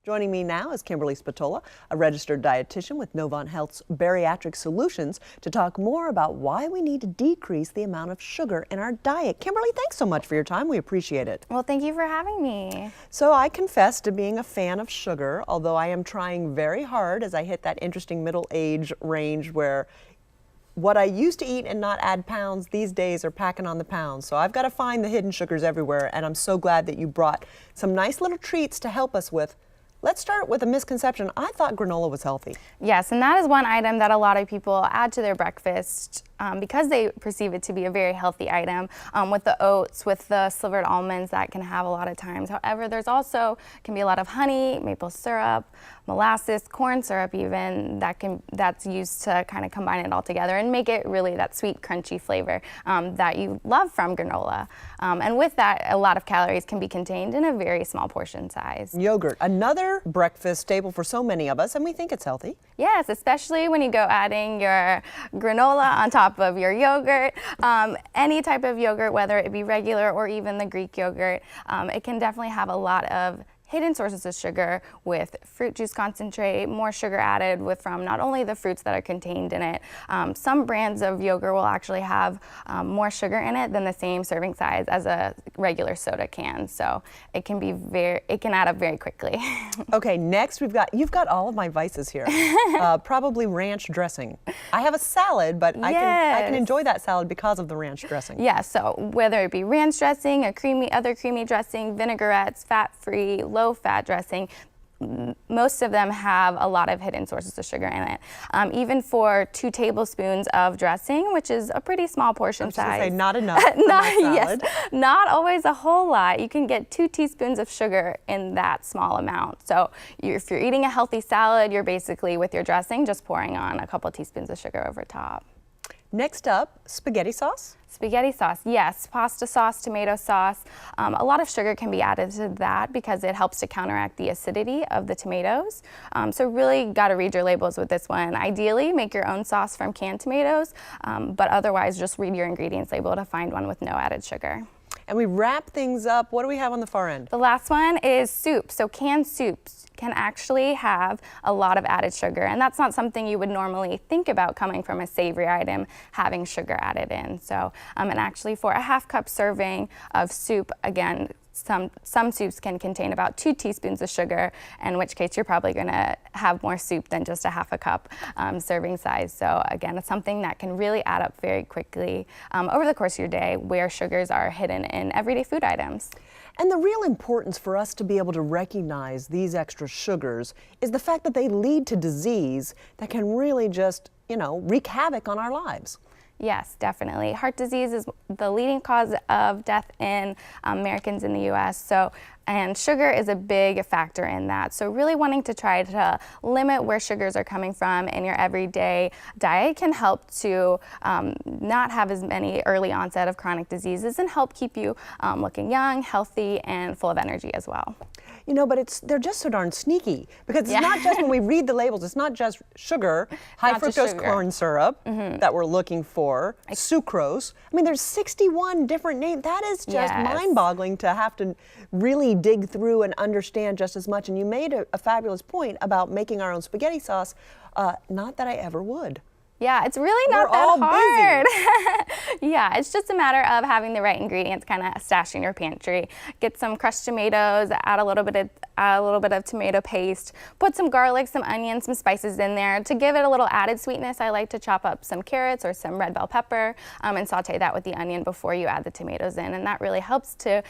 Joining me now is Kimberly Spatola, a registered dietitian with Novant Health Bariatric Solutions, to talk more about why we need to decrease the amount of sugar in our diet. Kimberly, thanks so much for your time. We appreciate it. Well, thank you for having me. So I confess to being a fan of sugar, although I am trying very hard as I hit that interesting middle age range where what I used to eat and not add pounds these days are packing on the pounds. So I've got to find the hidden sugars everywhere, and I'm so glad that you brought some nice little treats to help us with. Let's start with a misconception. I thought granola was healthy. Yes, and that is one item that a lot of people add to their breakfast because they perceive it to be a very healthy item. With the oats, with the slivered almonds, that can have a lot of times. However, there's also can be a lot of honey, maple syrup, molasses, corn syrup even, that's used to kind of combine it all together and make it really that sweet, crunchy flavor that you love from granola. And with that, a lot of calories can be contained in a very small portion size. Yogurt, another breakfast staple for so many of us, and we think it's healthy. Yes, especially when you go adding your granola on top of your yogurt. Any type of yogurt, whether it be regular or even the Greek yogurt, it can definitely have a lot of hidden sources of sugar with fruit juice concentrate, more sugar added from not only the fruits that are contained in it. Some brands of yogurt will actually have more sugar in it than the same serving size as a regular soda can. So it can add up very quickly. Okay, next you've got all of my vices here. Probably ranch dressing. I have a salad, but yes. I can enjoy that salad because of the ranch dressing. Yeah, so whether it be ranch dressing, other creamy dressing, vinaigrettes, fat-free, low-fat dressing, most of them have a lot of hidden sources of sugar in it. Even for 2 tablespoons of dressing, which is a pretty small portion size. Say not enough for my salad. Yes, not always a whole lot. You can get 2 teaspoons of sugar in that small amount. So if you're eating a healthy salad, you're basically, with your dressing, just pouring on a couple teaspoons of sugar over top. Next up, spaghetti sauce. Spaghetti sauce, yes. Pasta sauce, tomato sauce. A lot of sugar can be added to that because it helps to counteract the acidity of the tomatoes. So really got to read your labels with this one. Ideally, make your own sauce from canned tomatoes, but otherwise just read your ingredients label to find one with no added sugar. And we wrap things up. What do we have on the far end? The last one is soup. So canned soups can actually have a lot of added sugar, and that's not something you would normally think about coming from a savory item having sugar added in. So, and actually for a 1/2 cup serving of soup, again, some soups can contain about 2 teaspoons of sugar, in which case you're probably going to have more soup than just a 1/2 cup serving size. So again, it's something that can really add up very quickly over the course of your day, where sugars are hidden in everyday food items. And the real importance for us to be able to recognize these extra sugars is the fact that they lead to disease that can really just, wreak havoc on our lives. Yes, definitely. Heart disease is the leading cause of death in Americans in the U.S. And sugar is a big factor in that. So really wanting to try to limit where sugars are coming from in your everyday diet can help to not have as many early onset of chronic diseases and help keep you looking young, healthy, and full of energy as well. But they're just so darn sneaky, because it's not just when we read the labels, it's not just sugar, high fructose corn syrup that we're looking for, sucrose. I mean, there's 61 different names. That is just mind-boggling to have to really dig through and understand just as much. And you made a fabulous point about making our own spaghetti sauce. Not that I ever would. Yeah, it's really not that hard. Yeah, it's just a matter of having the right ingredients kind of stashed in your pantry. Get some crushed tomatoes, add a little bit of tomato paste, put some garlic, some onions, some spices in there. To give it a little added sweetness, I like to chop up some carrots or some red bell pepper and saute that with the onion before you add the tomatoes in, and that really helps to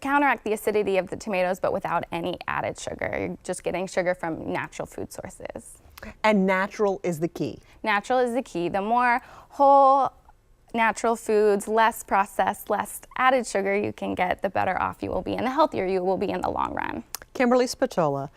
counteract the acidity of the tomatoes, but without any added sugar. You're just getting sugar from natural food sources. And natural is the key. Natural is the key. The more whole natural foods, less processed, less added sugar you can get, the better off you will be and the healthier you will be in the long run. Kimberly Spatola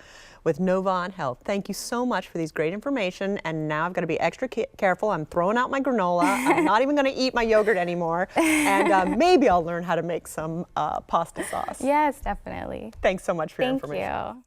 with Novant Health. Thank you so much for these great information. And now I've got to be extra careful. I'm throwing out my granola. I'm not even going to eat my yogurt anymore. And maybe I'll learn how to make some pasta sauce. Yes, definitely. Thanks so much for your information. Thank you.